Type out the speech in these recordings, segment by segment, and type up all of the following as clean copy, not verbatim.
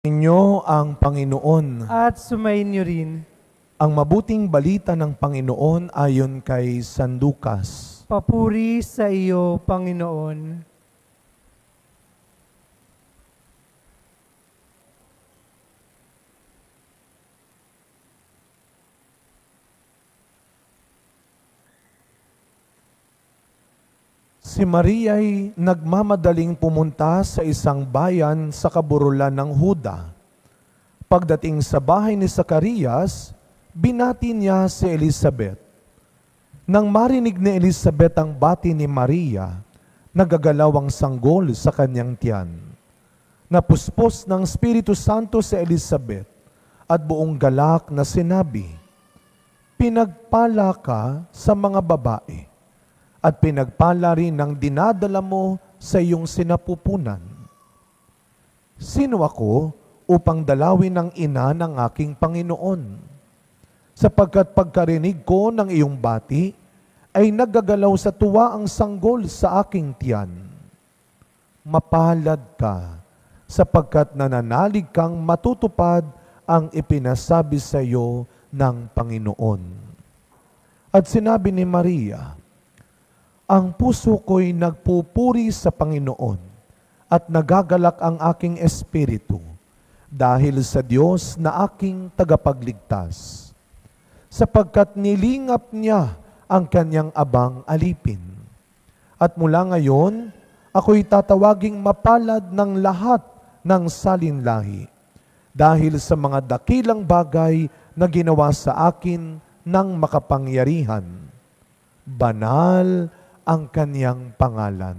Inyo ang Panginoon. At sumainyo rin. Ang mabuting balita ng Panginoon ayon kay San Lucas. Papuri sa iyo, Panginoon. Si Maria'y nagmamadaling pumunta sa isang bayan sa kaburulan ng Huda. Pagdating sa bahay ni Zacarias, binati niya si Elizabeth. Nang marinig ni Elizabeth ang bati ni Maria, nagagalaw ang sanggol sa kanyang tiyan. Napuspos ng Espiritu Santo si Elizabeth at buong galak na sinabi, "Pinagpala ka sa mga babae, at pinagpala rin ang dinadala mo sa iyong sinapupunan. Sino ako upang dalawin ng ina ng aking Panginoon? Sapagkat pagkarinig ko ng iyong bati, ay nagagalaw sa tuwa ang sanggol sa aking tiyan. Mapalad ka, sapagkat nananalig kang matutupad ang ipinasabi sa iyo ng Panginoon." At sinabi ni Maria, "Ang puso ko'y nagpupuri sa Panginoon at nagagalak ang aking espiritu dahil sa Diyos na aking tagapagligtas, sapagkat nilingap niya ang kanyang abang alipin. At mula ngayon, ako'y tatawaging mapalad ng lahat ng salinlahi dahil sa mga dakilang bagay na ginawa sa akin ng makapangyarihan. Banal ang kanyang pangalan.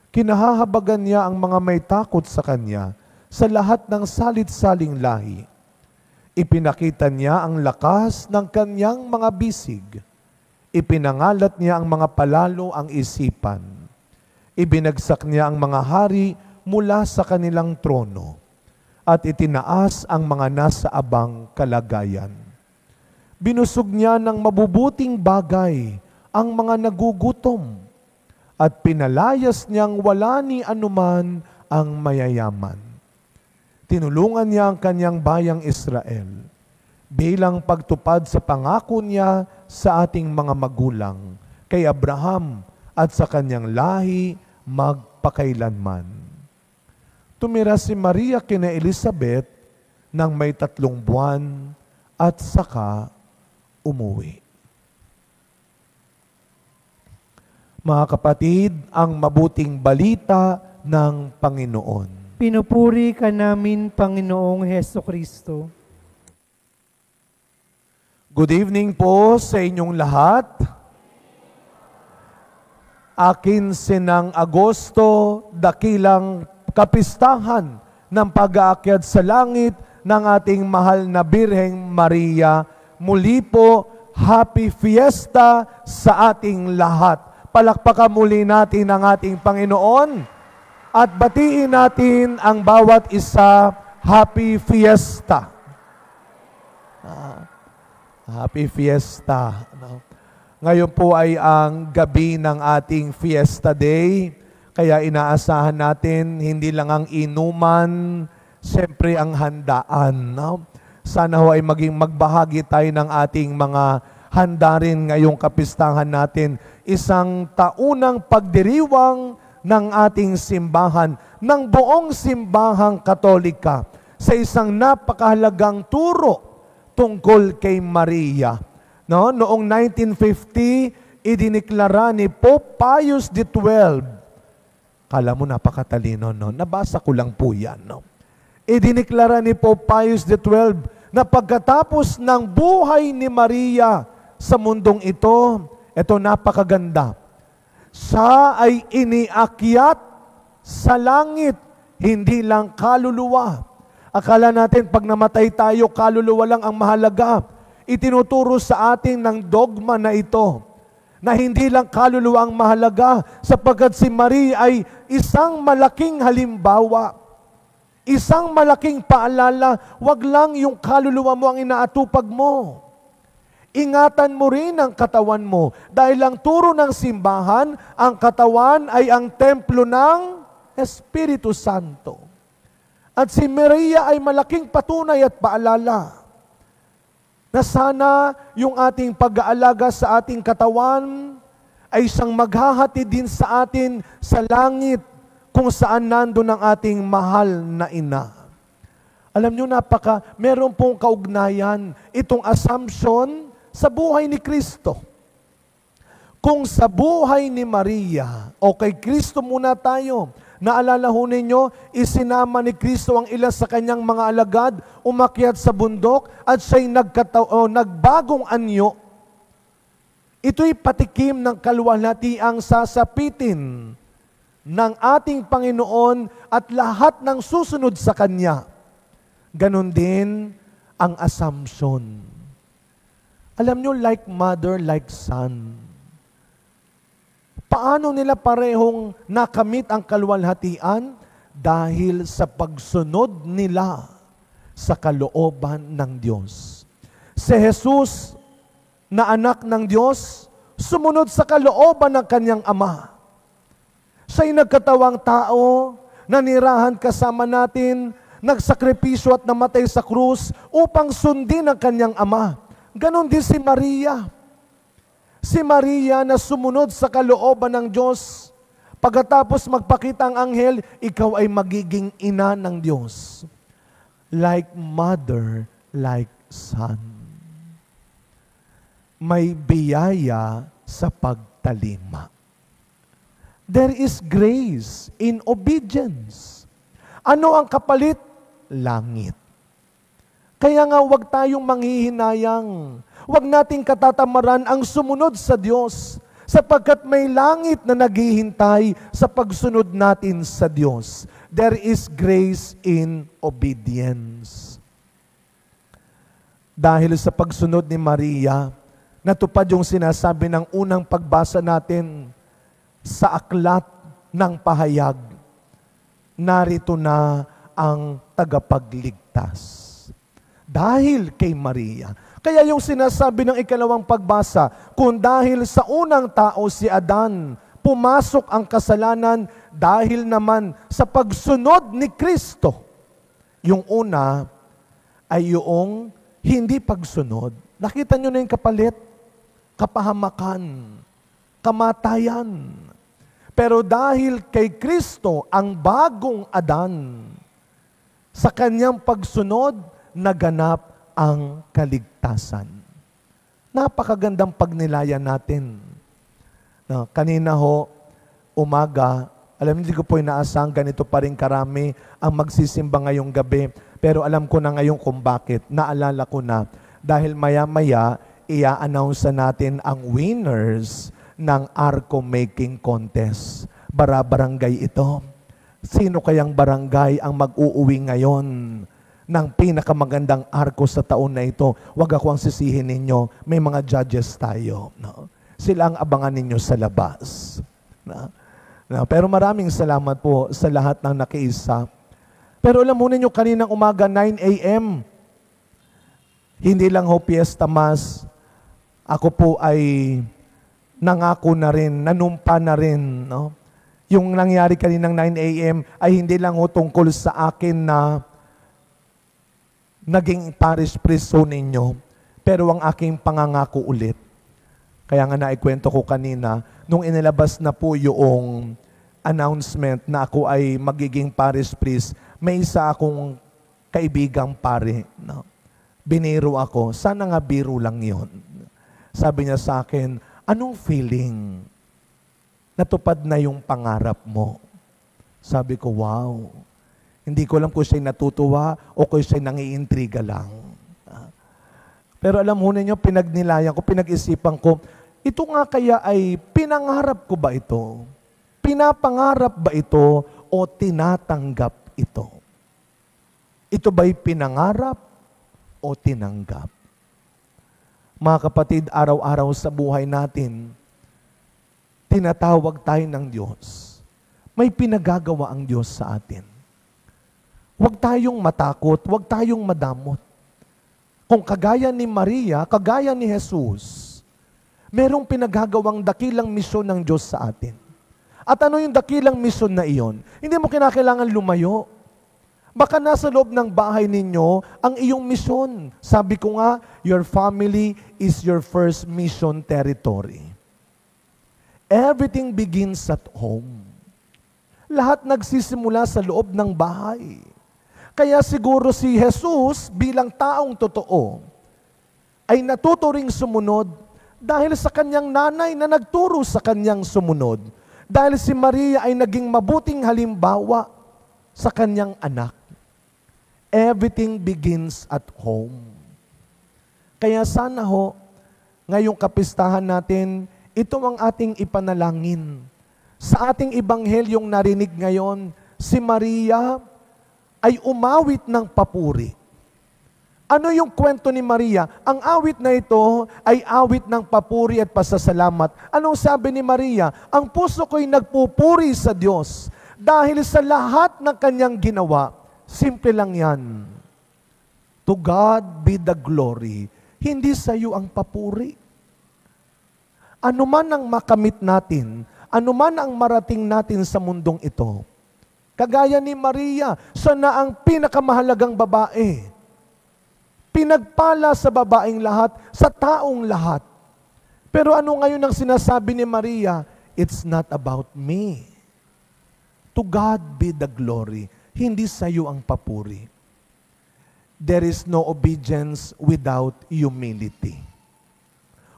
Kinahahabagan niya ang mga may takot sa kanya sa lahat ng salit-saling lahi. Ipinakita niya ang lakas ng kanyang mga bisig. Ipinangalat niya ang mga palalo ang isipan. Ibinagsak niya ang mga hari mula sa kanilang trono at itinaas ang mga nasa abang kalagayan. Binusog niya ng mabubuting bagay ang mga nagugutom, at pinalayas niyang wala ni anuman ang mayayaman. Tinulungan niya ang kanyang bayang Israel bilang pagtupad sa pangako niya sa ating mga magulang, kay Abraham at sa kanyang lahi magpakailanman. Tumira si Maria kina Elizabeth nang may 3 buwan at saka umuwi. Mga kapatid, ang mabuting balita ng Panginoon. Pinupuri ka namin, Panginoong Hesukristo. Good evening po sa inyong lahat. Akin sinang Agosto, dakilang kapistahan ng pag-aakyat sa langit ng ating mahal na Birheng Maria. Muli po, Happy Fiesta sa ating lahat. Palakpakan muli natin ang ating Panginoon at batiin natin ang bawat isa, Happy Fiesta. Happy Fiesta. Ngayon po ay ang gabi ng ating Fiesta Day, kaya inaasahan natin hindi lang ang inuman, siyempre ang handaan. Sana ho ay maging magbahagi tayo ng ating mga handa rin ngayong kapistahan natin, isang taunang pagdiriwang ng ating simbahan, ng buong simbahang Katolika, sa isang napakahalagang turo tungkol kay Maria. Noong 1950, idiniklara ni Pope Pius XII. Kala mo napakatalino, no? Nabasa ko lang po yan. No? Idiniklara ni Pope Pius XII na pagkatapos ng buhay ni Maria sa mundong ito napakaganda. Siya ay iniakyat sa langit, hindi lang kaluluwa. Akala natin pag namatay tayo, kaluluwa lang ang mahalaga. Itinuturo sa atin ng dogma na ito, na hindi lang kaluluwa ang mahalaga, sapagkat si Maria ay isang malaking halimbawa, isang malaking paalala. Wag lang yung kaluluwa mo ang inaatupag mo. Ingatan mo rin ang katawan mo. Dahil ang turo ng simbahan, ang katawan ay ang templo ng Espiritu Santo. At si Maria ay malaking patunay at paalala na sana yung ating pag-aalaga sa ating katawan ay siyang maghahati din sa atin sa langit kung saan nandun ang ating mahal na ina. Alam nyo, meron pong kaugnayan itong assumption sa buhay ni Kristo. Kung sa buhay ni Maria, o kay Kristo muna tayo, naalala ho ninyo, isinama ni Kristo ang ilan sa kanyang mga alagad, umakyat sa bundok, at siya'y nagbagong anyo. Ito'y patikim ng kaluwalhatiang sasapitin ng ating Panginoon at lahat ng susunod sa Kanya. Ganon din ang assumption. Alam nyo, like mother, like son. Paano nila parehong nakamit ang kaluwalhatian? Dahil sa pagsunod nila sa kalooban ng Diyos. Si Jesus, na anak ng Diyos, sumunod sa kalooban ng kanyang ama. Siya'y nagkatawang tao, nanirahan kasama natin, nagsakripisyo at namatay sa krus upang sundin ang kanyang ama. Ganon din si Maria. Si Maria na sumunod sa kalooban ng Diyos, pagkatapos magpakita ang anghel, ikaw ay magiging ina ng Diyos. Like mother, like son. May biyaya sa pagtalima. There is grace in obedience. Ano ang kapalit? Langit. Kaya nga huwag tayong manghihinayang. Huwag nating katatamaran ang sumunod sa Diyos, sapagkat may langit na naghihintay sa pagsunod natin sa Diyos. There is grace in obedience. Dahil sa pagsunod ni Maria, natupad yung sinasabi ng unang pagbasa natin sa aklat ng pahayag. Narito na ang tagapagligtas. Dahil kay Maria. Kaya yung sinasabi ng ikalawang pagbasa, kung dahil sa unang tao si Adan, pumasok ang kasalanan dahil naman sa pagsunod ni Kristo. Yung una ay yung hindi pagsunod. Nakita nyo na yung kapalit? Kapahamakan, kamatayan. Pero dahil kay Kristo ang bagong Adan, sa kanyang pagsunod, naganap ang kaligtasan. Napakagandang pagnilayan natin. Kanina ho, umaga, hindi ko po inaasang ganito pa rin karami ang magsisimba ngayong gabi. Pero alam ko na ngayon kung bakit. Naalala ko na. Dahil maya-maya, i-announce natin ang winners ng Arco Making Contest. Bara-barangay ito. Sino kayang barangay ang mag-uuwi ngayon ng pinakamagandang arko sa taon na ito? Huwag ako ang sisihin ninyo. May mga judges tayo. No? Sila ang abangan ninyo sa labas. No? No? Pero maraming salamat po sa lahat ng nakiisa. Pero alam mo ninyo, kaninang umaga, 9 a.m., hindi lang ho Fiesta Mass, ako po ay nangako na rin, nanumpa na rin. No? Yung nangyari kaninang 9 a.m. ay hindi lang ho tungkol sa akin na naging parish priest ho ninyo, pero ang aking pangangako ulit. Kaya nga naikwento ko kanina, nung inilabas na po yung announcement na ako ay magiging parish priest, may isa akong kaibigang pare. No? Biniro ako, sana nga biro lang yon. Sabi niya sa akin, anong feeling? Natupad na yung pangarap mo. Sabi ko, wow. Hindi ko alam kung siya'y natutuwa o kung siya'y nangiintriga lang. Pero alam mo ninyo, pinagnilayan ko, pinag-isipan ko, ito nga kaya ay pinangarap ko ba ito? Pinapangarap ba ito o tinatanggap ito? Ito ba'y pinangarap o tinanggap? Mga kapatid, araw-araw sa buhay natin, tinatawag tayo ng Diyos. May pinagagawa ang Diyos sa atin. Huwag tayong matakot, huwag tayong madamot. Kung kagaya ni Maria, kagaya ni Jesus, merong pinagagawang dakilang misyon ng Diyos sa atin. At ano yung dakilang misyon na iyon? Hindi mo kinakailangan lumayo. Baka nasa loob ng bahay ninyo ang iyong misyon. Sabi ko nga, your family is your first mission territory. Everything begins at home. Lahat nagsisimula sa loob ng bahay. Kaya siguro si Jesus bilang taong totoo ay natuto ring sumunod dahil sa kanyang nanay na nagturo sa kanyang sumunod. Dahil si Maria ay naging mabuting halimbawa sa kanyang anak. Everything begins at home. Kaya sana ho, ngayong kapistahan natin, ito ang ating ipanalangin. Sa ating ibanghelyong narinig ngayon, si Maria ay umawit ng papuri. Ano yung kwento ni Maria? Ang awit na ito ay awit ng papuri at pasasalamat. Anong sabi ni Maria? Ang puso ko'y nagpupuri sa Diyos dahil sa lahat ng kanyang ginawa. Simple lang yan. To God be the glory. Hindi sa iyo ang papuri. Ano man ang makamit natin, ano man ang marating natin sa mundong ito, kagaya ni Maria, siya na ang pinakamahalagang babae. Pinagpala sa babaeng lahat, sa taong lahat. Pero ano ngayon ang sinasabi ni Maria? It's not about me. To God be the glory. Hindi sa iyo ang papuri. There is no obedience without humility.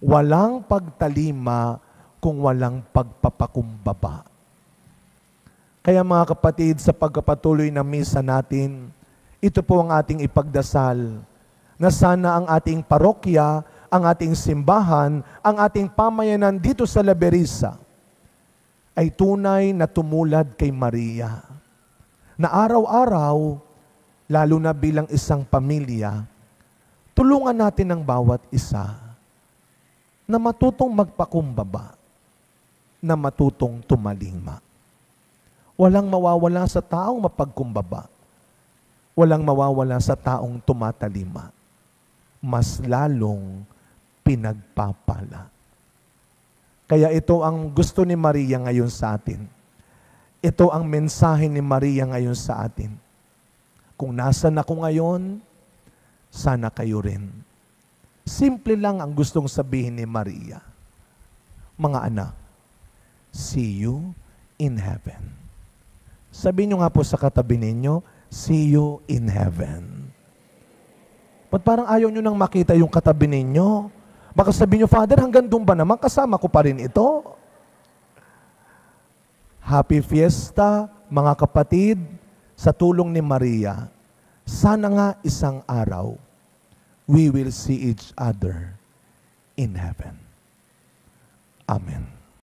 Walang pagtalima kung walang pagpapakumbaba. Kaya mga kapatid, sa pagpapatuloy ng misa natin, ito po ang ating ipagdasal na sana ang ating parokya, ang ating simbahan, ang ating pamayanan dito sa Laberisa ay tunay na tumulad kay Maria. Na araw-araw, lalo na bilang isang pamilya, tulungan natin ang bawat isa na matutong magpakumbaba, na matutong tumalima. Walang mawawala sa taong mapagkumbaba. Walang mawawala sa taong tumatalima. Mas lalong pinagpapala. Kaya ito ang gusto ni Maria ngayon sa atin. Ito ang mensahe ni Maria ngayon sa atin. Kung nasan ako ngayon, sana kayo rin. Simple lang ang gustong sabihin ni Maria. Mga anak, see you in heaven. Sabihin nyo nga po sa katabi ninyo, see you in heaven. Ba't parang ayaw nyo nang makita yung katabi ninyo? Baka sabihin nyo, Father, hanggang doon ba naman? Kasama ko pa rin ito. Happy Fiesta, mga kapatid, sa tulong ni Maria. Sana nga isang araw, we will see each other in heaven. Amen.